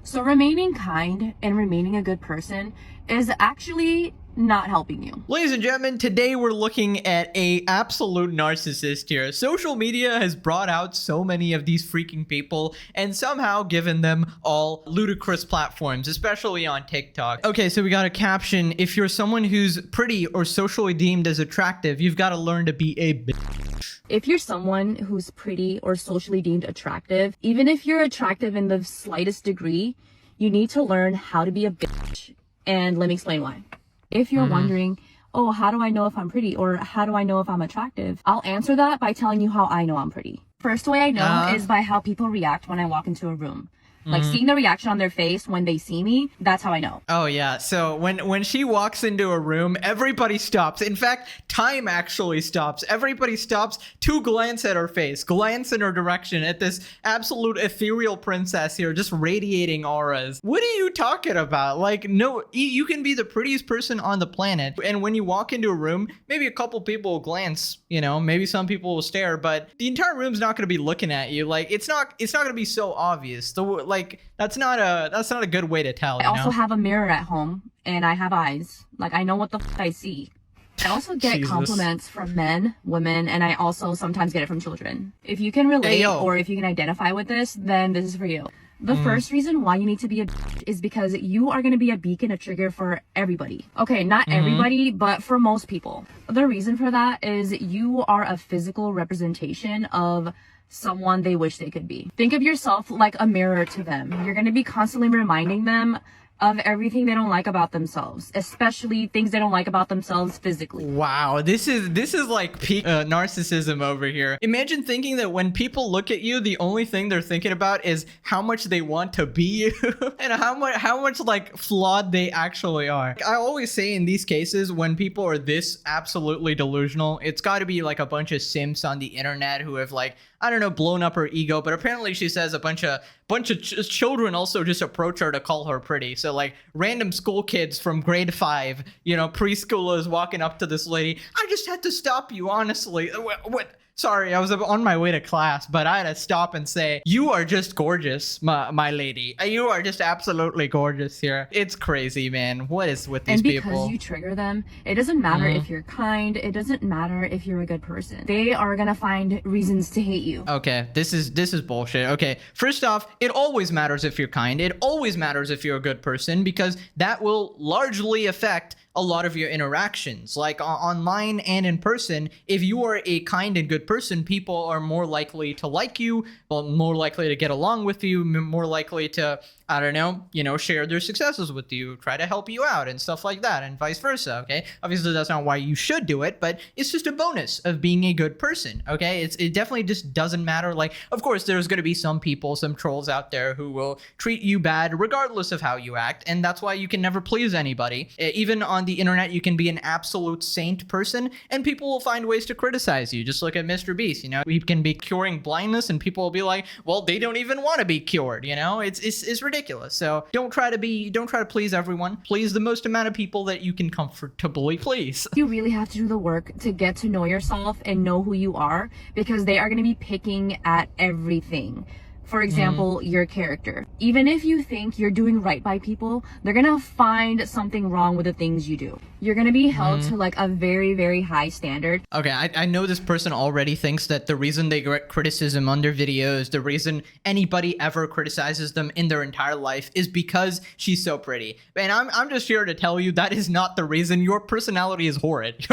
So remaining kind and remaining a good person is actually not helping you. Ladies and gentlemen, today we're looking at a absolute narcissist here. Social media has brought out so many of these freaking people and somehow given them all ludicrous platforms, especially on TikTok. Okay, so we got a caption. If you're someone who's pretty or socially deemed as attractive, you've got to learn to be a bitch. If you're someone who's pretty or socially deemed attractive, even if you're attractive in the slightest degree, you need to learn how to be a bitch. And let me explain why. If you're wondering, oh, how do I know if I'm pretty, or how do I know if I'm attractive? I'll answer that by telling you how I know I'm pretty. First way I know is by how people react when I walk into a room. Like seeing the reaction on their face when they see me, that's how I know. Oh yeah, so when she walks into a room, everybody stops. In fact, time actually stops. Everybody stops to glance at her face, glance in her direction at this absolute ethereal princess here, just radiating auras. What are you talking about? Like, no, you can be the prettiest person on the planet, and when you walk into a room, maybe a couple people will glance, you know, maybe some people will stare, but the entire room's not going to be looking at you. Like, it's not going to be so obvious. Like, that's not a good way to tell. I also have a mirror at home, and I have eyes. Like, I know what the f I see. I also get compliments from men, women, and I also sometimes get it from children. If you can relate or if you can identify with this, then this is for you. The first reason why you need to be a bitch is because you are going to be a beacon, a trigger for everybody. Okay, not everybody, but for most people. The reason for that is you are a physical representation of someone they wish they could be. Think of yourself like a mirror to them. You're going to be constantly reminding them of everything they don't like about themselves, especially things they don't like about themselves physically. Wow, this is like peak narcissism over here. Imagine thinking that when people look at you, the only thing they're thinking about is how much they want to be you and how much like flawed they actually are. I always say in these cases, when people are this absolutely delusional, it's got to be like a bunch of simps on the internet who have, like, I don't know, blown up her ego, but apparently she says a bunch of children also just approach her to call her pretty. So like random school kids from grade 5, you know, preschoolers walking up to this lady. I just had to stop you, honestly. What? Sorry, I was on my way to class, but I had to stop and say, you are just gorgeous, my lady. You are just absolutely gorgeous here. It's crazy, man. What is with these people? And because you trigger them, it doesn't matter if you're kind. It doesn't matter if you're a good person. They are gonna find reasons to hate you. Okay, this is bullshit. Okay, first off, it always matters if you're kind. It always matters if you're a good person, because that will largely affect a lot of your interactions, like online and in person. If you are a kind and good person, people are more likely to like you, well, more likely to get along with you, more likely to, I don't know, you know, share their successes with you, try to help you out and stuff like that, and vice versa. Okay, obviously that's not why you should do it, but it's just a bonus of being a good person. Okay, it definitely just doesn't matter. Like, of course there's going to be some people, some trolls out there who will treat you bad regardless of how you act, and that's why you can never please anybody. Even on the internet, you can be an absolute saint person and people will find ways to criticize you. Just look at Mr. Beast, you know, he can be curing blindness and people will be like, well, they don't even want to be cured, you know. It's ridiculous. So don't try to please everyone. Please the most amount of people that you can comfortably please. You really have to do the work to get to know yourself and know who you are, because they are going to be picking at everything. For example, your character. Even if you think you're doing right by people, they're gonna find something wrong with the things you do. You're gonna be held to like a very, very high standard. Okay, I know this person already thinks that the reason they get criticism on their videos, the reason anybody ever criticizes them in their entire life is because she's so pretty. And I'm just here to tell you that is not the reason. Your personality is horrid.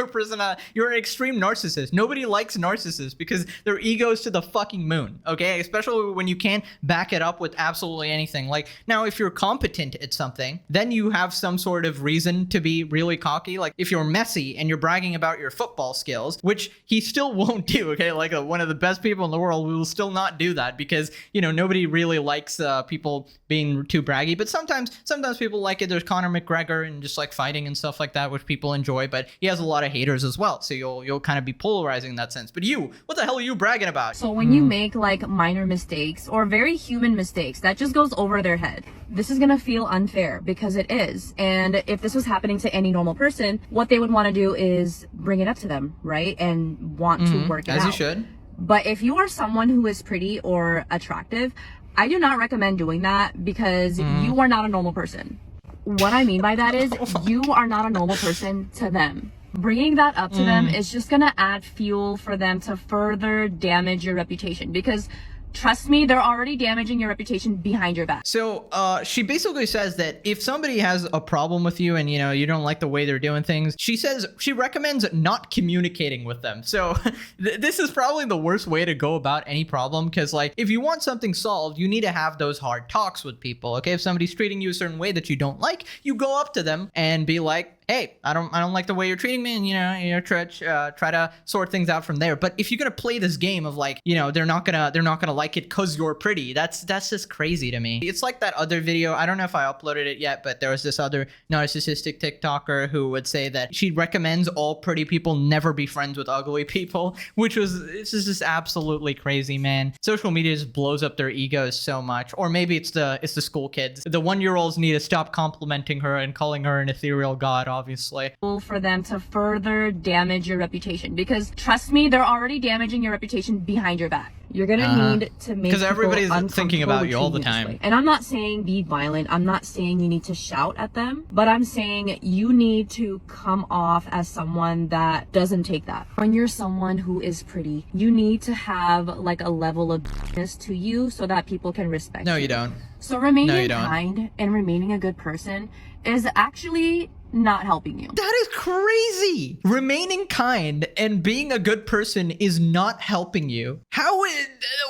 You're an extreme narcissist. Nobody likes narcissists because their ego's to the fucking moon, okay? Especially when you can't back it up with absolutely anything. Like, now if you're competent at something, then you have some sort of reason to be really cocky. Like if you're Messi and you're bragging about your football skills, which he still won't do, okay? Like one of the best people in the world will still not do that because, you know, nobody really likes people being too braggy, but sometimes people like it. There's Conor McGregor and just like fighting and stuff like that, which people enjoy, but he has a lot of haters as well. So you'll kind of be polarizing in that sense. But you, what the hell are you bragging about? So when you make like minor mistakes or very human mistakes, that just goes over their head. This is gonna feel unfair because it is. And if this was happening to any normal person, what they would want to do is bring it up to them, right? And want to work it out. As you should. But if you are someone who is pretty or attractive, I do not recommend doing that because you are not a normal person. What I mean by that is you are not a normal person to them. Bringing that up to them is just gonna add fuel for them to further damage your reputation, because trust me, they're already damaging your reputation behind your back. So she basically says that if somebody has a problem with you and, you know, you don't like the way they're doing things, she says she recommends not communicating with them. So this is probably the worst way to go about any problem, because like if you want something solved, you need to have those hard talks with people. Okay, if somebody's treating you a certain way that you don't like, you go up to them and be like, hey, I don't like the way you're treating me, and try to sort things out from there. But if you're gonna play this game of like, you know, they're not gonna like it because you're pretty, that's just crazy to me. It's like that other video, I don't know if I uploaded it yet, but there was this other narcissistic TikToker who would say that she recommends all pretty people never be friends with ugly people, this is just absolutely crazy, man. Social media just blows up their egos so much. Or maybe it's the school kids. The 1-year-olds need to stop complimenting her and calling her an ethereal god, obviously. For them to further damage your reputation, because trust me, they're already damaging your reputation behind your back. You're gonna need to make, because everybody's thinking about you all the time. And I'm not saying be violent. I'm not saying you need to shout at them, but I'm saying you need to come off as someone that doesn't take that. When you're someone who is pretty, you need to have like a level of business to you so that people can respect you. No, you don't. So remaining kind and remaining a good person is actually not helping you. That is crazy. Remaining kind and being a good person is not helping you.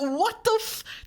What the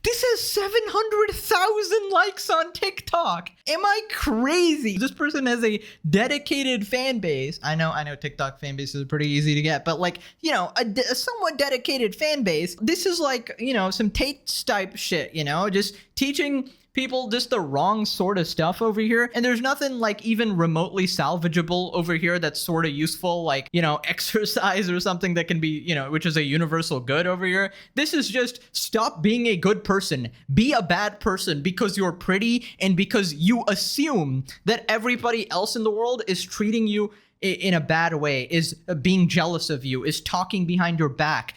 this has 700,000 likes on TikTok. Am I crazy? This person has a dedicated fan base. I know TikTok fan bases are pretty easy to get, but like, you know, a somewhat dedicated fan base. This is like, you know, some Tate type shit, you know, just teaching people just the wrong sort of stuff over here. And there's nothing like even remotely salvageable over here that's sort of useful, like, you know, exercise or something that can be, you know, which is a universal good over here. This is just stop being a good person. Be a bad person because you're pretty and because you assume that everybody else in the world is treating you in a bad way, is being jealous of you, is talking behind your back,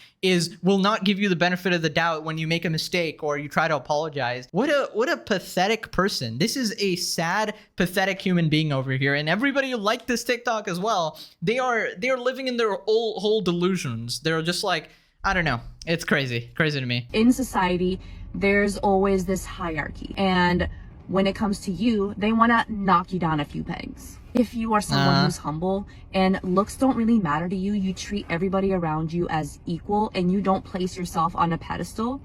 will not give you the benefit of the doubt when you make a mistake or you try to apologize. What a pathetic person. This is a sad, pathetic human being over here. And everybody who liked this TikTok as well, they are living in their whole delusions. They're just like, I don't know. It's crazy to me. In society, there's always this hierarchy. And when it comes to you, they want to knock you down a few pegs. If you are someone who's humble and looks don't really matter to you, you treat everybody around you as equal and you don't place yourself on a pedestal,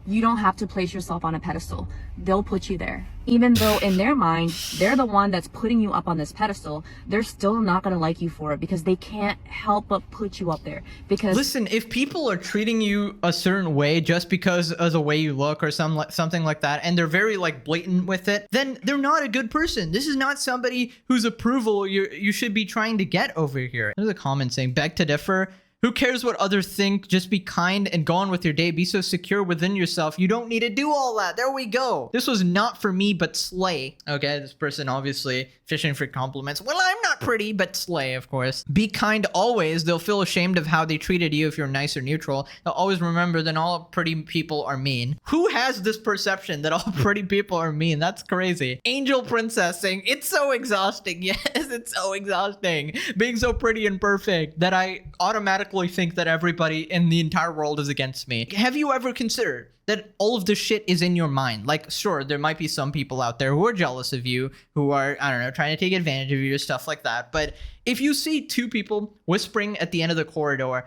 you don't have to place yourself on a pedestal. They'll put you there. Even though in their mind, they're the one that's putting you up on this pedestal, they're still not going to like you for it because they can't help but put you up there. Because listen, if people are treating you a certain way just because of the way you look or something like that, and they're very like blatant with it, then they're not a good person. This is not somebody whose approval you should be trying to get over here. There's a comment saying, beg to differ. Who cares what others think? Just be kind and go on with your day. Be so secure within yourself. You don't need to do all that. There we go. This was not for me, but slay. Okay, this person obviously fishing for compliments. Well, I'm not pretty, but slay, of course. Be kind always. They'll feel ashamed of how they treated you if you're nice or neutral. They'll always remember that all pretty people are mean. Who has this perception that all pretty people are mean? That's crazy. Angel Princess saying, it's so exhausting. Yes, it's so exhausting. Being so pretty and perfect that I automatically think that everybody in the entire world is against me. Have you ever considered that all of this shit is in your mind? Like, sure, there might be some people out there who are jealous of you, who are, I don't know, trying to take advantage of you, stuff like that. But if you see two people whispering at the end of the corridor,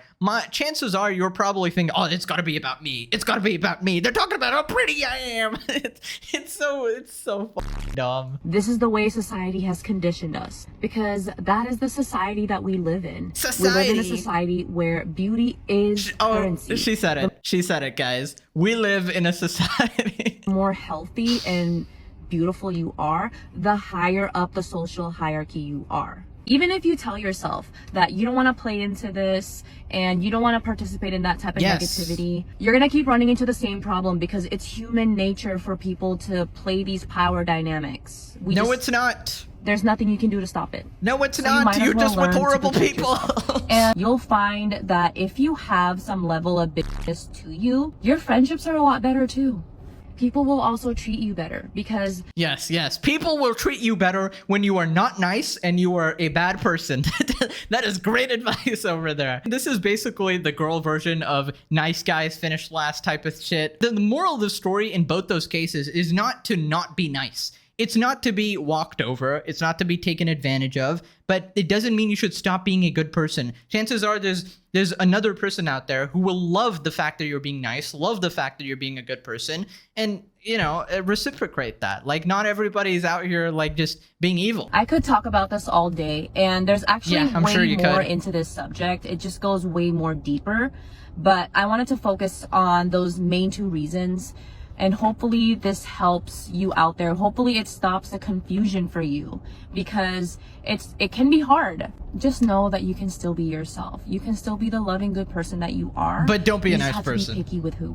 chances are you're probably thinking, oh, it's gotta be about me. It's gotta be about me. They're talking about how pretty I am. It's so fucking dumb. This is the way society has conditioned us, because that is the society that we live in. We live in a society where beauty is currency. She said it. She said it, guys. We live in a society. The more healthy and beautiful you are, the higher up the social hierarchy you are. Even if you tell yourself that you don't want to play into this and you don't want to participate in that type of negativity, you're going to keep running into the same problem, because it's human nature for people to play these power dynamics. It's not. There's nothing you can do to stop it. No, it's not. You're just with horrible people. And you'll find that if you have some level of business to you, your friendships are a lot better too. people will also treat you better because yes, people will treat you better when you are not nice and you are a bad person. That is great advice over there. This is basically the girl version of nice guys finish last type of shit. The moral of the story in both those cases is not to not be nice. It's not to be walked over. It's not to be taken advantage of, but it doesn't mean you should stop being a good person. Chances are there's another person out there who will love the fact that you're being nice, love the fact that you're being a good person, and, you know, reciprocate that. Like, not everybody's out here, like, just being evil. I could talk about this all day, and there's actually way more could. into this subject. It just goes way more deeper, but I wanted to focus on those main two reasons. And hopefully this helps you out there. Hopefully it stops the confusion for you because it can be hard. Just know that you can still be yourself. You can still be the loving, good person that you are. But don't be a nice person. You just have to be picky with who.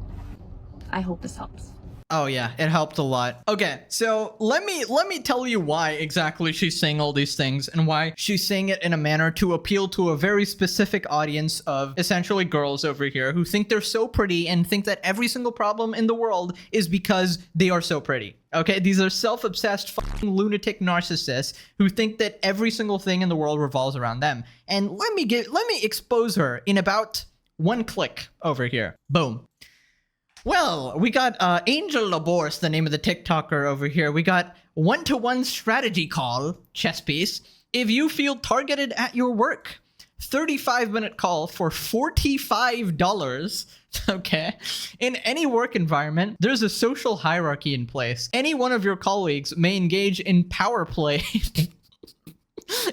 I hope this helps. Oh yeah, it helped a lot. Okay, so let me tell you why exactly she's saying all these things and why she's saying it in a manner to appeal to a very specific audience of essentially girls over here who think they're so pretty and think that every single problem in the world is because they are so pretty. Okay, these are self-obsessed fucking lunatic narcissists who think that every single thing in the world revolves around them. And let me expose her in about one click over here. Boom. Well, we got Angel Laborse, the name of the TikToker over here. We got one-to-one strategy call, chess piece, if you feel targeted at your work. 35-minute call for $45. Okay. In any work environment, there's a social hierarchy in place. Any one of your colleagues may engage in power play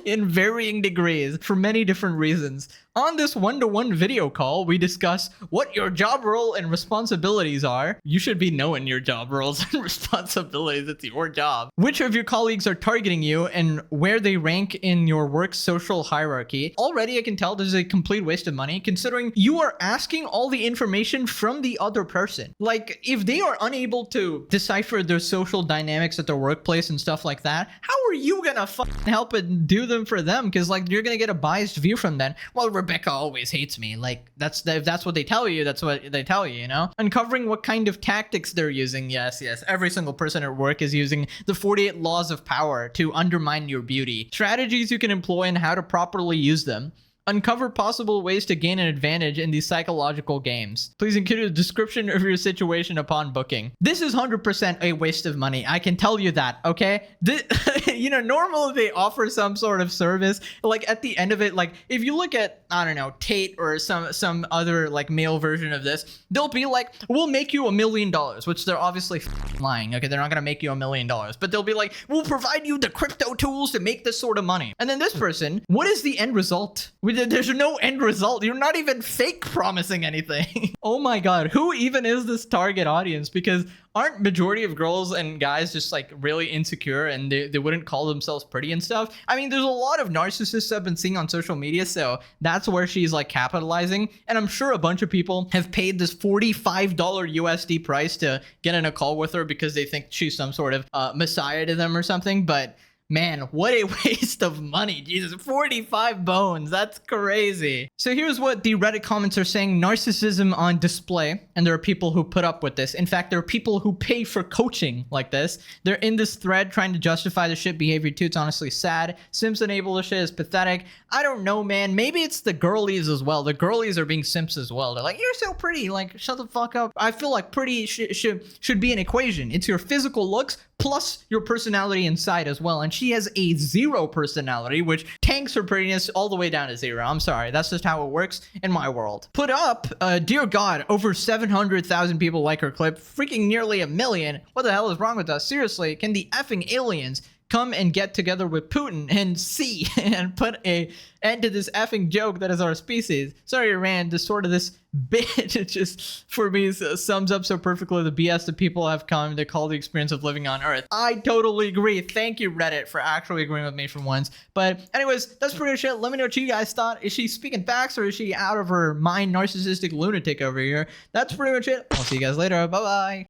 in varying degrees for many different reasons. On this one-to-one video call, we discuss what your job role and responsibilities are. You should be knowing your job roles and responsibilities. It's your job. Which of your colleagues are targeting you and where they rank in your work social hierarchy. Already, I can tell this is a complete waste of money considering you are asking all the information from the other person. Like, if they are unable to decipher their social dynamics at their workplace and stuff like that, how are you gonna fucking help and do them for them? Because, like, you're gonna get a biased view from them. Well, Rebecca always hates me. Like, if that's what they tell you, that's what they tell you, you know? Uncovering what kind of tactics they're using. Yes. Every single person at work is using the 48 laws of power to undermine your beauty. Strategies you can employ and how to properly use them. Uncover possible ways to gain an advantage in these psychological games. Please include a description of your situation upon booking. This is 100% a waste of money. I can tell you that, okay? You know, normally they offer some sort of service. Like, at the end of it, like, if you look at, I don't know, Tate or some other, like, male version of this, they'll be like, we'll make you $1 million, which they're obviously lying, okay? They're not gonna make you $1 million. But they'll be like, we'll provide you the crypto tools to make this sort of money. And then this person, what is the end result? There's no end result. You're not even fake promising anything. Oh my god, who even is this target audience? Because aren't majority of girls and guys just, like, really insecure and they wouldn't call themselves pretty and stuff? I mean, there's a lot of narcissists I've been seeing on social media, so that's where she's, like, capitalizing. And I'm sure a bunch of people have paid this $45 USD price to get in a call with her because they think she's some sort of messiah to them or something, but man, what a waste of money. Jesus, 45 bones. That's crazy. So here's what the Reddit comments are saying. Narcissism on display. And there are people who put up with this. In fact, there are people who pay for coaching like this. They're in this thread trying to justify the shit behavior too. It's honestly sad. Simps enable the shit is pathetic. I don't know, man. Maybe it's the girlies as well. The girlies are being simps as well. They're like, you're so pretty. Like, shut the fuck up. I feel like pretty should be an equation. It's your physical looks plus your personality inside as well. And she has a 0 personality, which tanks her prettiness all the way down to 0. I'm sorry. That's just how it works in my world. Put up, dear God, over 700,000 people like her clip. Freaking nearly 1 million. What the hell is wrong with us? Seriously, can the effing aliens come and get together with Putin and see and put an end to this effing joke that is our species? Sorry, Rand, this bit, it just, for me, sums up so perfectly the BS that people have come to call the experience of living on Earth. I totally agree. Thank you, Reddit, for actually agreeing with me for once. But anyways, that's pretty much it. Let me know what you guys thought. Is she speaking facts or is she out of her mind, narcissistic lunatic over here? That's pretty much it. I'll see you guys later. Bye-bye.